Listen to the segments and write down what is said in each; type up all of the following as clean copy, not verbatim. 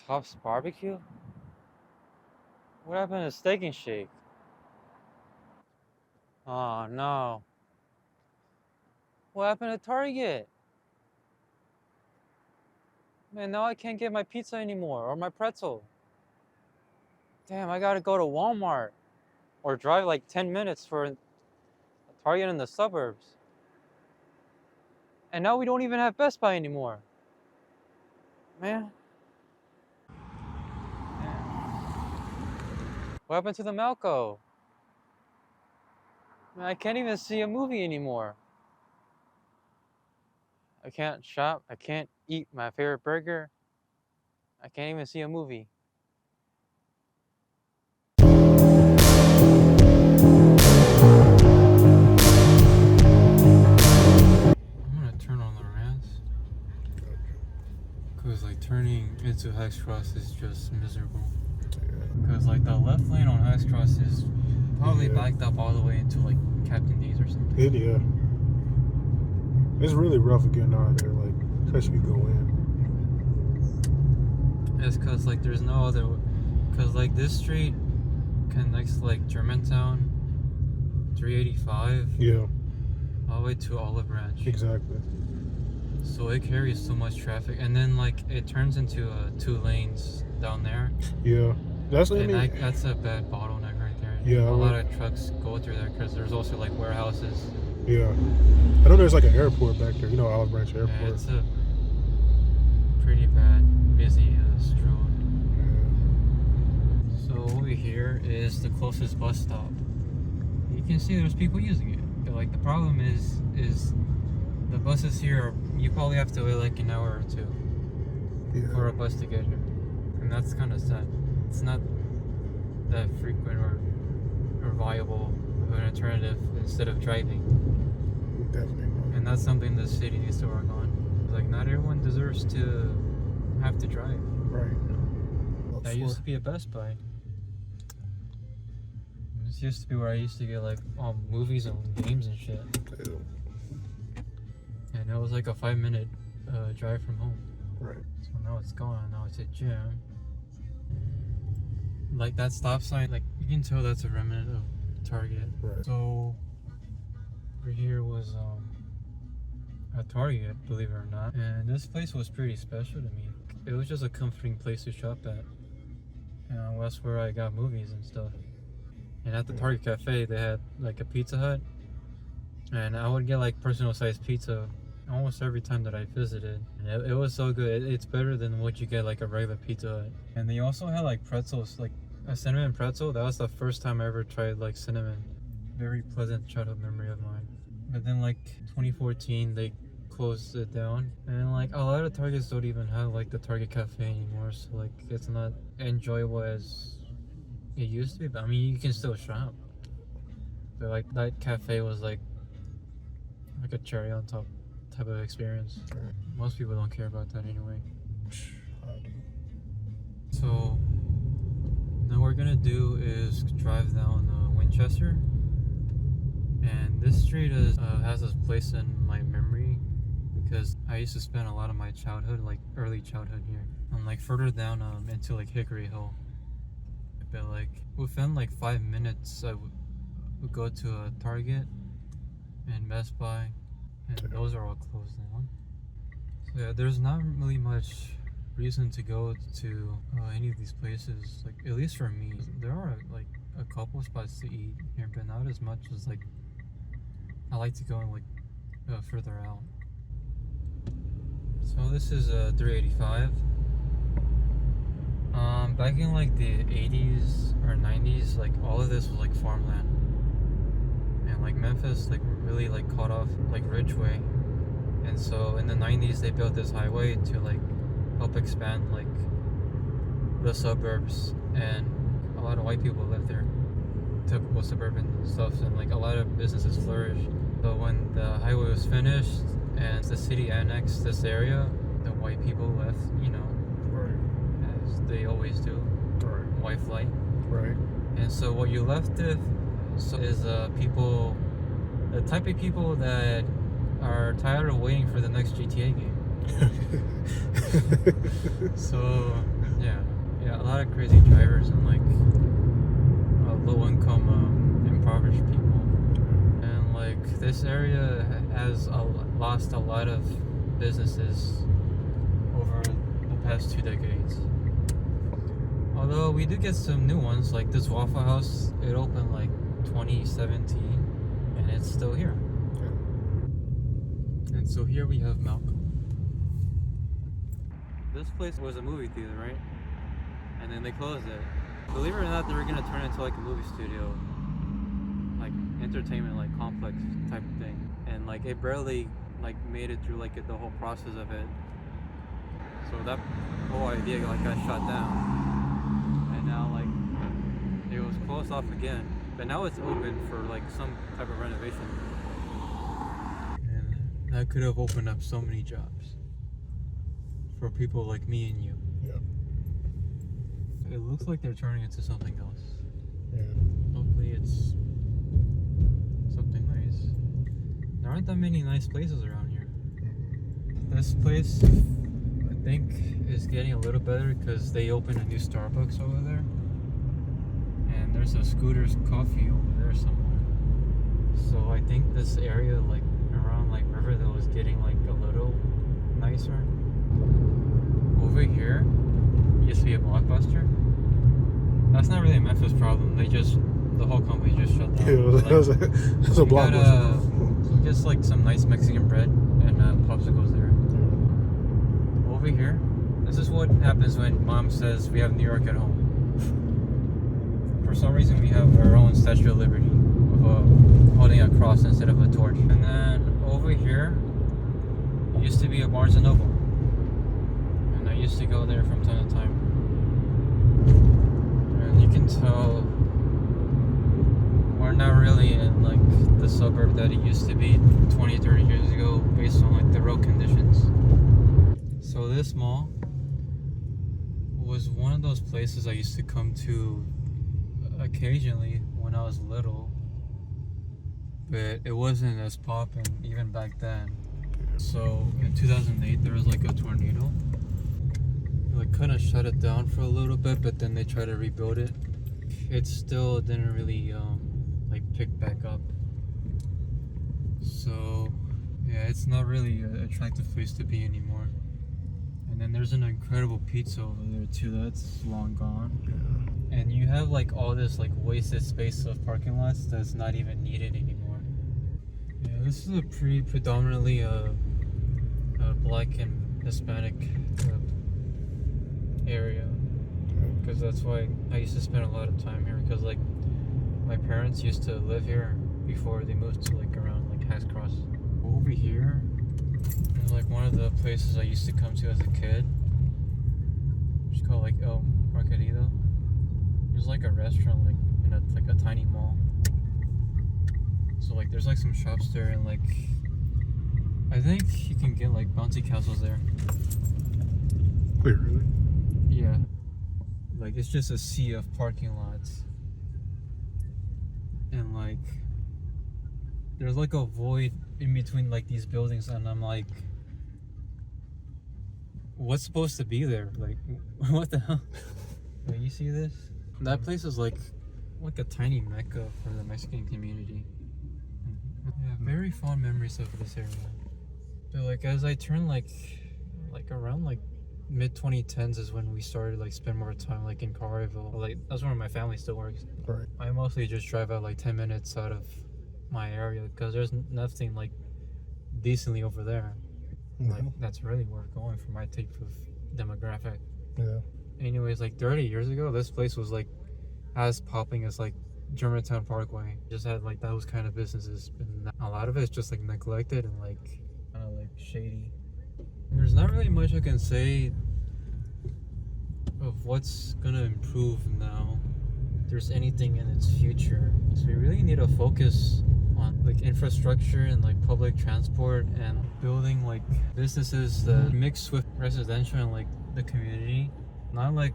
Tops Barbecue? What happened to Steak and Shake? Oh no. What happened to Target? Man, now I can't get my pizza anymore or my pretzel. Damn, I gotta go to Walmart or drive like 10 minutes for a Target in the suburbs. And now we don't even have Best Buy anymore. Man. What happened to the Malco? Man, I can't even see a movie anymore. I can't shop. I can't eat my favorite burger. I can't even see a movie. I'm gonna turn on the ramps. Cause like turning into Hex Cross is just miserable. Cause like the left lane on Hex Cross is probably backed up all the way into like Captain D's or something. Yeah. It's really rough getting out of there, like, especially if you go in. It's cause like there's no other, cause like this street connects like Germantown, 385. Yeah. All the way to Olive Branch. Exactly. So it carries so much traffic, and then like it turns into 2 lanes down there. Yeah. That's and that's a bad bottleneck right there. Yeah. A lot of trucks go through there because there's also like warehouses. Yeah. I know there's like an airport back there. You know, Olive Branch Airport. Yeah, it's a pretty bad, busy stroad. Yeah. So over here is the closest bus stop. You can see there's people using it. But like the problem is the buses here, you probably have to wait like an hour or 2 for a bus to get here. And that's kind of sad. It's not that frequent or viable of an alternative instead of driving. Definitely not. And that's something the city needs to work on. Like, not everyone deserves to have to drive. Right. That used to be a Best Buy. This used to be where I used to get like movies and games and shit. Ew. And it was like a 5-minute drive from home. Right. So now it's gone. Now it's a gym. Like that stop sign, like you can tell that's a remnant of Target. Right. So over here was a Target, believe it or not. And this place was pretty special to me. It was just a comforting place to shop at. And that's where I got movies and stuff. And at the Target Cafe, they had like a Pizza Hut. And I would get like personal sized pizza almost every time that I visited. And it was so good. It's better than what you get like a regular Pizza Hut. And they also had like pretzels, like a cinnamon pretzel. That was the first time I ever tried like cinnamon. Very pleasant childhood memory of mine. But then like 2014, they closed it down. And like a lot of Targets don't even have like the Target Cafe anymore. So like it's not enjoyable as it used to be. But I mean, you can still shop. But like that cafe was like a cherry on top type of experience. Most people don't care about that anyway. So now what we're gonna do is drive down Winchester, and this street has this place in my memory because I used to spend a lot of my childhood, like early childhood here. And like further down into like Hickory Hill, but like within like 5 minutes I would go to a Target and Best Buy, and those are all closed down. So yeah, there's not really much reason to go to any of these places. Like, at least for me, there are like a couple spots to eat here, but not as much as like I like to go like further out. So this is 385. Back in like the 80s or 90s, like all of this was like farmland. And like Memphis like really like caught off like Ridgeway, and so in the 90s they built this highway to like help expand like the suburbs, and a lot of white people live there, typical suburban stuff, and like a lot of businesses flourished. But when the highway was finished and the city annexed this area, the white people left, you know, as they always do, white flight. Right. And so what you left with is people, the type of people that are tired of waiting for the next GTA game. So yeah, lot of crazy drivers and like low-income, impoverished people, and like this area has lost a lot of businesses over the past 2 decades. Although we do get some new ones, like this Waffle House. It opened like 2017, and it's still here. And so here we have Malcolm. This place was a movie theater, right? And then they closed it. Believe it or not, they were gonna turn it into like a movie studio, like entertainment, like complex type of thing. And like it barely like made it through like the whole process of it. So that whole idea like got shot down. And now like it was closed off again. But now it's open for like some type of renovation. And that could have opened up so many jobs for people like me and you. Yeah. It looks like they're turning into something else. Yeah. Hopefully it's something nice. There aren't that many nice places around here. This place, I think, is getting a little better because they opened a new Starbucks over there. And there's a Scooter's Coffee over there somewhere. So I think this area, like around like Riverdale, is getting like a little nicer. Over here used to be a Blockbuster. That's not really a Memphis problem. The whole company just shut down. Yeah, Like, that's a Blockbuster. just like some nice Mexican bread and popsicles there. Over here, this is what happens when mom says we have New York at home. For some reason, we have our own Statue of Liberty of holding a cross instead of a torch. And then over here, it used to be a Barnes & Noble. And I used to go there from time to time. And you can tell we're not really in like the suburb that it used to be 20, 30 years ago based on like the road conditions. So this mall was one of those places I used to come to occasionally when I was little, but it wasn't as poppin' even back then. So in 2008 there was like a tornado. Like kind of shut it down for a little bit, but then they tried to rebuild it. It still didn't really like pick back up. So yeah, it's not really an attractive place to be anymore. And then there's an incredible pizza over there too. That's long gone. Yeah. And you have like all this like wasted space of parking lots that's not even needed anymore. Yeah, this is a predominantly Black and Hispanic area, because that's why I used to spend a lot of time here, because like my parents used to live here before they moved to like around like Hacks Cross. Over here is like one of the places I used to come to as a kid. It's called like El Mercadito. There's like a restaurant like in a tiny mall. So like there's like some shops there, and like I think you can get like bouncy castles there. Wait, really? Yeah. Like it's just a sea of parking lots. And like there's like a void in between like these buildings, and I'm like, what's supposed to be there? Like what the hell? Like, you see this? That place is like a tiny mecca for the Mexican community. Yeah, very fond memories of this area. But like as I turn like around like mid 2010s is when we started like spend more time like in Carville. Like that's where my family still works. Right. I mostly just drive out like 10 minutes out of my area because there's nothing like decently over there. No. Like that's really worth going for my type of demographic. Yeah. Anyways, like 30 years ago, this place was like as popping as like Germantown Parkway. Just had like those kind of businesses, and a lot of it's just like neglected and like kind of like shady. There's not really much I can say of what's gonna improve now. If there's anything in its future, so we really need to focus on like infrastructure and like public transport and building like businesses that mix with residential and like the community, not like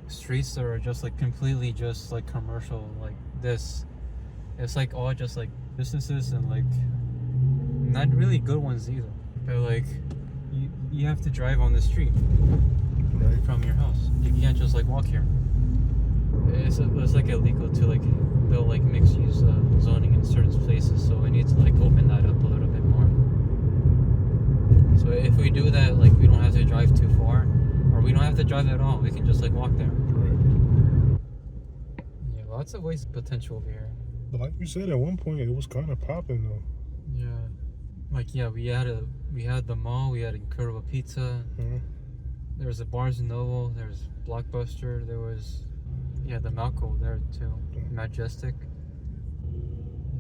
streets that are just like completely just like commercial like this. It's like all just like businesses and like not really good ones either. But like you have to drive on the street. Right. from your house. You can't just like walk here. It's like illegal to like build like mixed use zoning in certain places, so we need to like open that up a little bit more. So if we do that, like we don't have to drive too far, or we don't have to drive at all. We can just like walk there. Right. Yeah, lots of waste potential over here. But like you said, at one point it was kind of popping though. Yeah, like yeah, we had the mall, we had Incredible Pizza. Mhm. There was a Barnes and Noble. There was Blockbuster. There was the Malco there too. Majestic.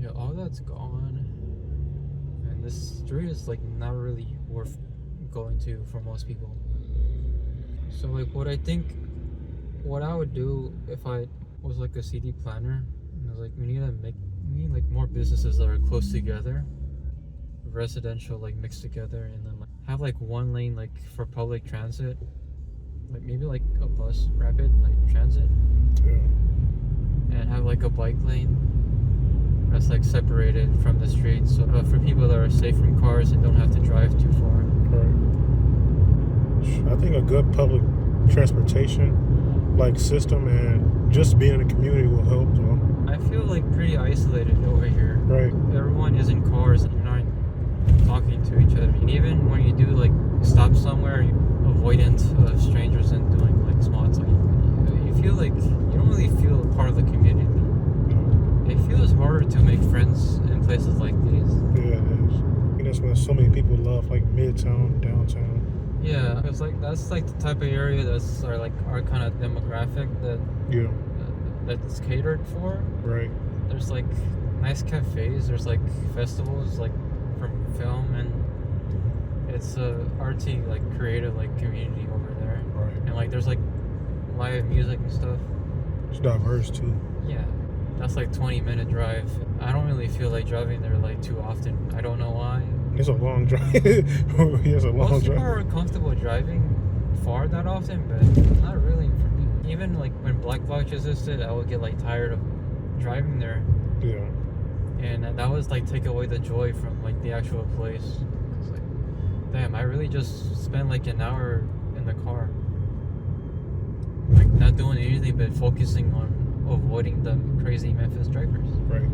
Yeah, all that's gone. And this street is like not really worth going to for most people. So like what I would do if I was like a CD planner, I was like we need like more businesses that are close together, residential like mixed together, and then like have like one lane like for public transit, like maybe like a bus rapid like transit, Yeah. and have like a bike lane that's like separated from the street, so for people that are safe from cars and don't have to drive too far. Right. I think a good public transportation like system and just being in the community will help though. I feel like pretty isolated over here. Right. Everyone is in cars and you're not talking to each other. And even when you do like stop somewhere, you avoidant of strangers and doing like small talk, you feel like you don't really feel part of the community. It feels harder to make friends in places like these. Yeah, it is. And that's when so many people love like Midtown, downtown. Yeah, it's like that's like the type of area that's our kind of demographic Yeah. that's catered for. Right. There's like nice cafes. There's like festivals like from film, and it's a arty like creative like community over there. Right. And like there's like live music and stuff. It's diverse too. Yeah, that's like 20-minute drive. I don't really feel like driving there like too often. I don't know why. It's a long drive. It's a long Most people drive. are comfortable driving far that often, but not really for me. Even like when Black Box existed, I would get like tired of driving there, Yeah. and that was like take away the joy from like the actual place. It's like, damn, I really just spent like an hour in the car, like not doing anything but focusing on avoiding the crazy Memphis drivers. Right.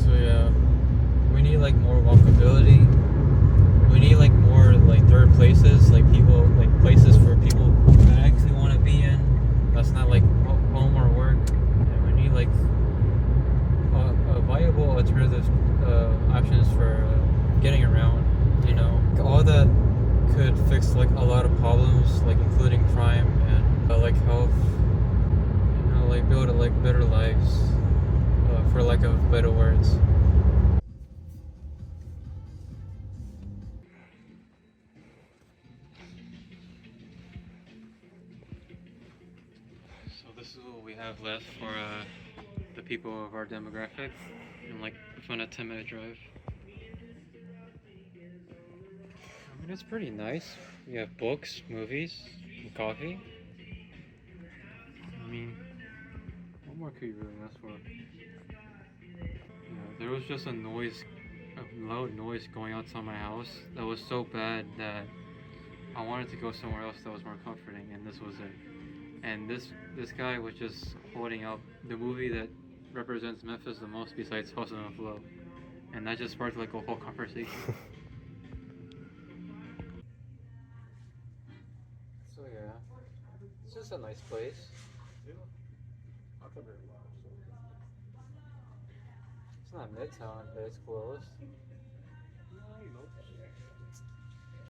So yeah, we need like more walkability. We need like more like third places, like places for people that actually want to be in. That's not like home or work. And we need like a viable alternative options for getting around. You know, all that could fix like a lot of problems, like including crime and like health. You know, like build like better lives, for lack of better words. So this is what we have left for the people of our demographic, and like within a 10-minute drive. I mean, it's pretty nice. We have books, movies, and coffee. I mean, what more could you really ask for? Yeah, there was just a loud noise going outside my house that was so bad that I wanted to go somewhere else that was more comforting, and this was it. And this guy was just holding up the movie that represents Memphis the most besides Hustle and Flow, and that just sparked like a whole conversation. So yeah, it's just a nice place. It's not Midtown, but it's close.